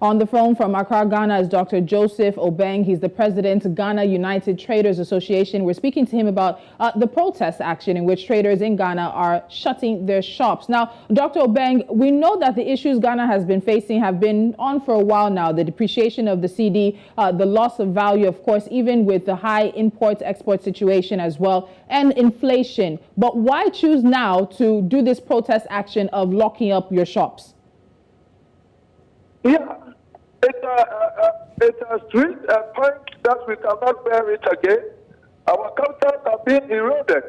On the phone from Accra, Ghana is Dr. Joseph Odeng. He's the president of Ghana United Traders Association. We're speaking to him about the protest action in which traders in Ghana are shutting their shops. Now, Dr. Odeng, we know that the issues Ghana has been facing have been on for a while now. The depreciation of the cedi, the loss of value, of course, even with the high import-export situation as well, and inflation. But why choose now to do this protest action of locking up your shops? Yeah, it's a street point that we cannot bear it again. Our capitals have been eroded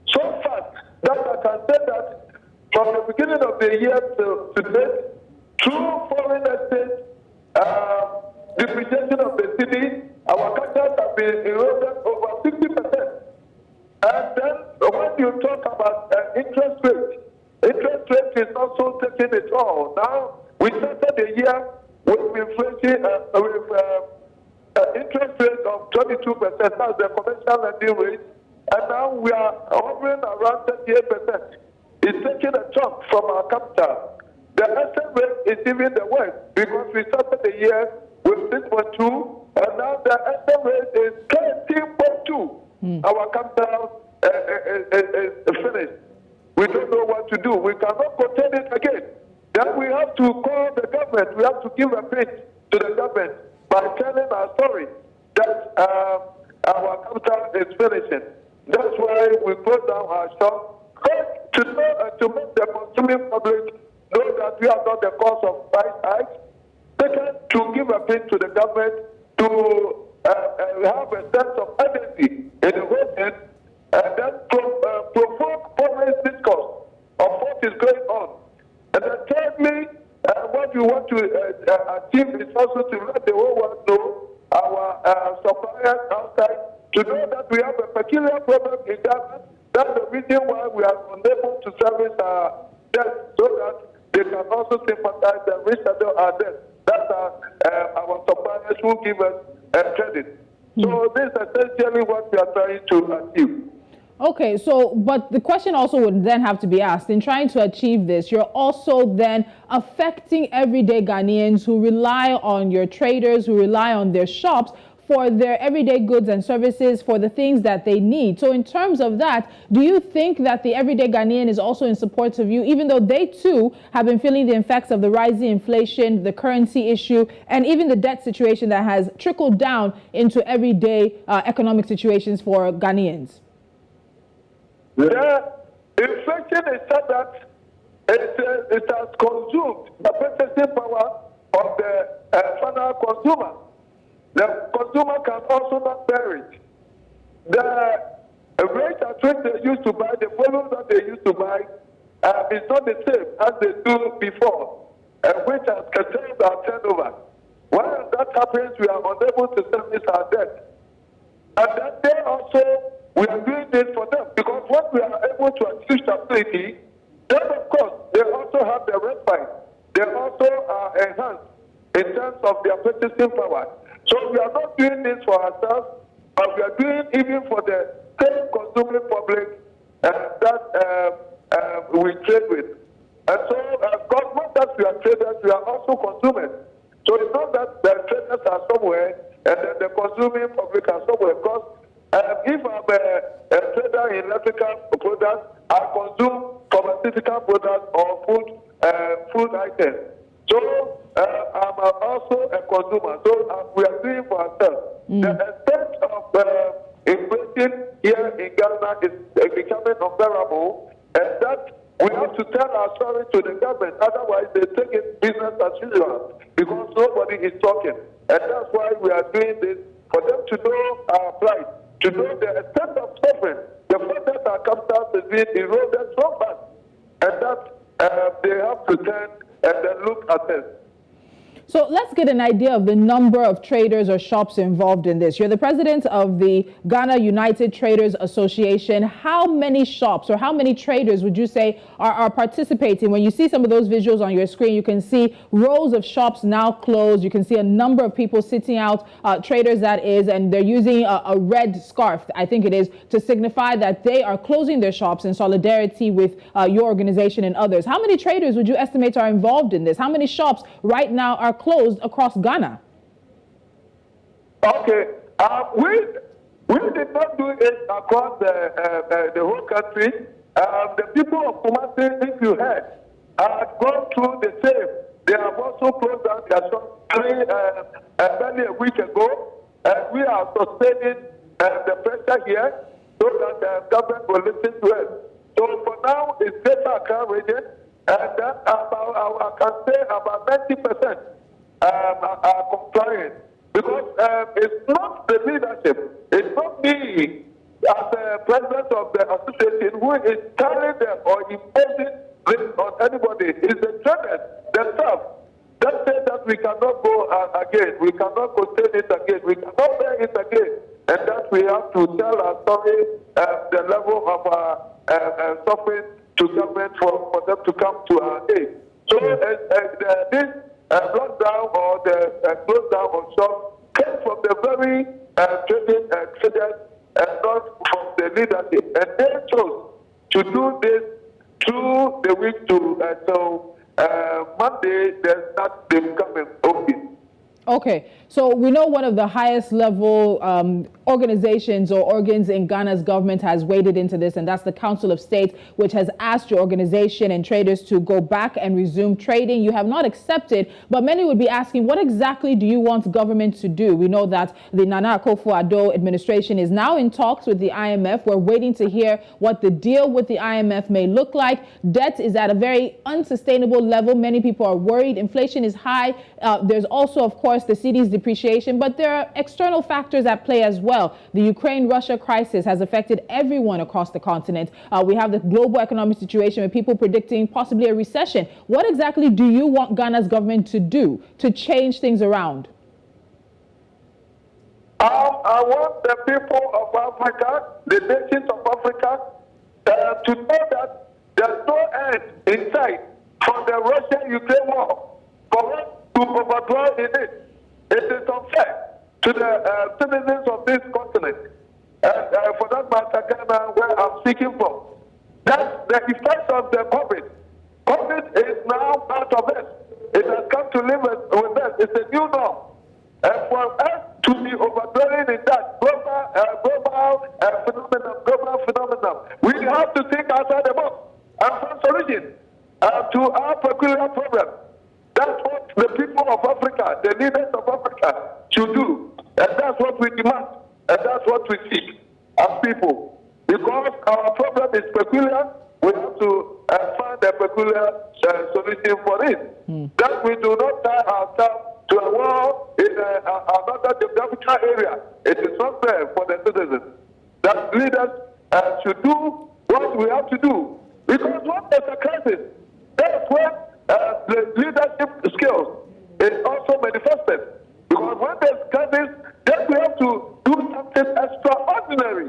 so fast that I can say that from the beginning of the year to date, through foreign exchange, depreciation of the city, our capitals have been eroded over 50%. And then when you talk about interest rate is also taking it all. Now, we started the year with inflation, with interest rate of 22%, that's the commercial lending rate, and now we are hovering around 38%. It's taking a chunk from our capital. The asset rate is even the worst because we started the year with 6.2, and now the asset rate is 13.2. Our capital is finished. We don't know what to do. We cannot contain it again. Then we have to call the government. We have to give a pitch to the government by telling our story that our capital is finishing. That's why we close down our shop. First, to make the consuming public know that we are not the cause of price hikes. Second, to give a pitch to the government to have a sense of urgency in the whole thing, and then provoke public discourse of what is going on. And then thirdly, what we want to achieve is also to let the whole world know, our suppliers outside, to know that we have a peculiar problem in Ghana. That's the reason why we are unable to service our debt, so that they can also sympathize and resettle our debt. That's our suppliers who give us credit. So this is essentially what we are trying to achieve. Okay, so, but the question also would then have to be asked, in trying to achieve this, you're also then affecting everyday Ghanaians who rely on your traders, who rely on their shops for their everyday goods and services, for the things that they need. So in terms of that, do you think that the everyday Ghanaian is also in support of you, even though they too have been feeling the effects of the rising inflation, the currency issue, and even the debt situation that has trickled down into everyday economic situations for Ghanaians? The inflation is such that it has consumed the purchasing power of the final consumer. The consumer can also not bear it. The rate at which they used to buy, the volume that they used to buy, is not the same as they do before, which has curtailed our turnover. When that happens, we are unable to service our debt. And then they also, we are doing this for them, because when we are able to achieve stability, then of course they also have their respite. They also are enhanced in terms of their purchasing power. So we are not doing this for ourselves, but we are doing even for the same consuming public that we trade with. And so, not that we are traders, we are also consumers. So it's not that the traders are somewhere and then the consuming public are somewhere, because if I'm a trader in electrical products, I consume pharmaceutical products or food items. So I'm also a consumer. So we are doing for ourselves. The extent of inflation here in Ghana is becoming unbearable, and that we have to tell our story to the government. Otherwise, they take it business as usual, because nobody is talking. And that's why we are doing this, for them to know our plight, to know the extent of suffering, the fact that our capital is being eroded so fast, and that they have to turn and then look at this. So let's get an idea of the number of traders or shops involved in this. You're the president of the Ghana United Traders Association. How many shops or how many traders would you say are participating? When you see some of those visuals on your screen, you can see rows of shops now closed. You can see a number of people sitting out, traders that is, and they're using a red scarf, I think it is, to signify that they are closing their shops in solidarity with your organization and others. How many traders would you estimate are involved in this? How many shops right now are closed across Ghana. Okay. We did not do it across the whole country. The people of Kumasi, if you heard, had gone through the same. They have also closed down their shop barely a week ago. And we are sustaining the pressure here so that the government will listen to us. So for now, it's Greater Accra region, and then I can say about 90% are complying. Because it's not the leadership, it's not me as the president of the association who is telling them or imposing this on anybody. It's the traders themselves that say that we cannot go again, we cannot contain it again, we cannot bear it again, and that we have to tell our story, the level of our suffering to government for them to come to our aid. So this lockdown or the close down of shops came from the very trading traders and not from the leadership. And they chose to do this through the week to Monday they start them coming open. Okay, so we know one of the highest level organizations or organs in Ghana's government has waded into this, and that's the Council of State, which has asked your organization and traders to go back and resume trading. You have not accepted, but many would be asking, what exactly do you want government to do? We know that the Nana Akufo-Addo administration is now in talks with the IMF. We're waiting to hear what the deal with the IMF may look like. Debt is at a very unsustainable level. Many people are worried. Inflation is high. There's also, of course, the Cedi's depreciation, but there are external factors at play as well. The Ukraine-Russia crisis has affected everyone across the continent. We have the global economic situation with people predicting possibly a recession. What exactly do you want Ghana's government to do to change things around? I want the people of Africa, the nations of Africa, to know that there's no end in sight for the Russia-Ukraine war. For us to overthrow in it, it is unfair to the citizens of this continent. And for that matter, Ghana, where I'm speaking from, that's the effect of the COVID. COVID is now part of us. It has come to live with us. It's a new norm. And for us to be overthrown in that global phenomenon, we have to think outside the box and find solutions to our peculiar problem. That's what the people of Africa, the leaders of Africa, should do. And that's what we demand. And that's what we seek as people. Because our problem is peculiar, we have to find a peculiar solution for it. That we do not tie ourselves to a war in another geographical area. It is not fair for the citizens. That leaders should do what we have to do. Because when there's a crisis, that's when the leadership skills is also manifested. Because when there's crisis, then we have to do something extraordinary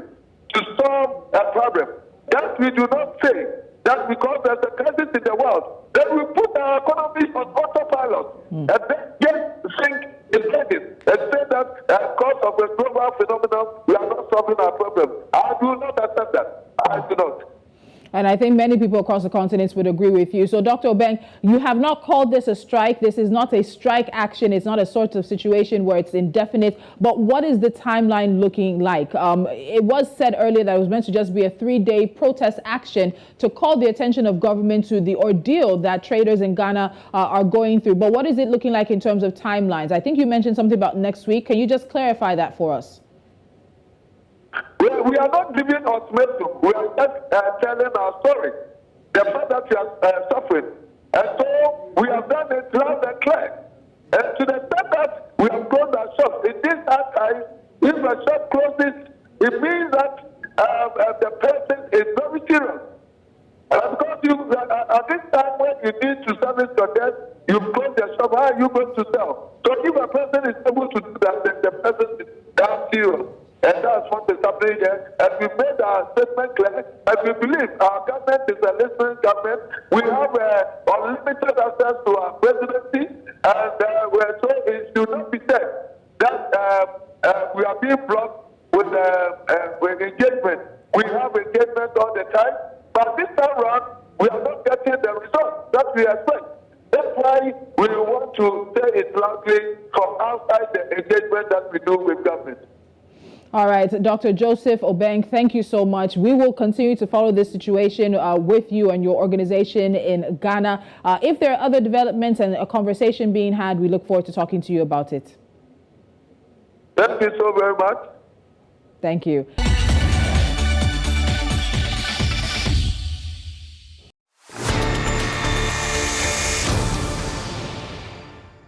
to solve a problem. That we do not say that because there's a crisis in the world, then we put our economy on autopilot and then just sink in crisis and say that because of the global phenomenon, we are not solving our problem. I do not accept that. I do not. And I think many people across the continent would agree with you. So, Dr. Odeng, you have not called this a strike. This is not a strike action. It's not a sort of situation where it's indefinite. But what is the timeline looking like? It was said earlier that it was meant to just be a 3-day protest action to call the attention of government to the ordeal that traders in Ghana are going through. But what is it looking like in terms of timelines? I think you mentioned something about next week. Can you just clarify that for us? We are not giving ultimatum. We are just telling our story. The fact that we are suffering. And so we have done it loud and clear. And to the extent that we have closed our shop, in this time, if a shop closes, it means that the person is very serious. And because at this time when you need to service your debt, you close your shop, how are you going to sell? So if a person is able to do that, then the person is damn serious. And that's what is happening here. And we made our statement clear. And we believe our government is a listening government. We have unlimited access to our presidency. And so it should not be said that we are being blocked with engagement. We have engagement all the time. But this time around, we are not getting the results that we expect. That's why we want to say it loudly from outside the engagement that we do with government. All right, Dr. Joseph Odeng, thank you so much. We will continue to follow this situation with you and your organization in Ghana. If there are other developments and a conversation being had, we look forward to talking to you about it. Thank you so very much. Thank you.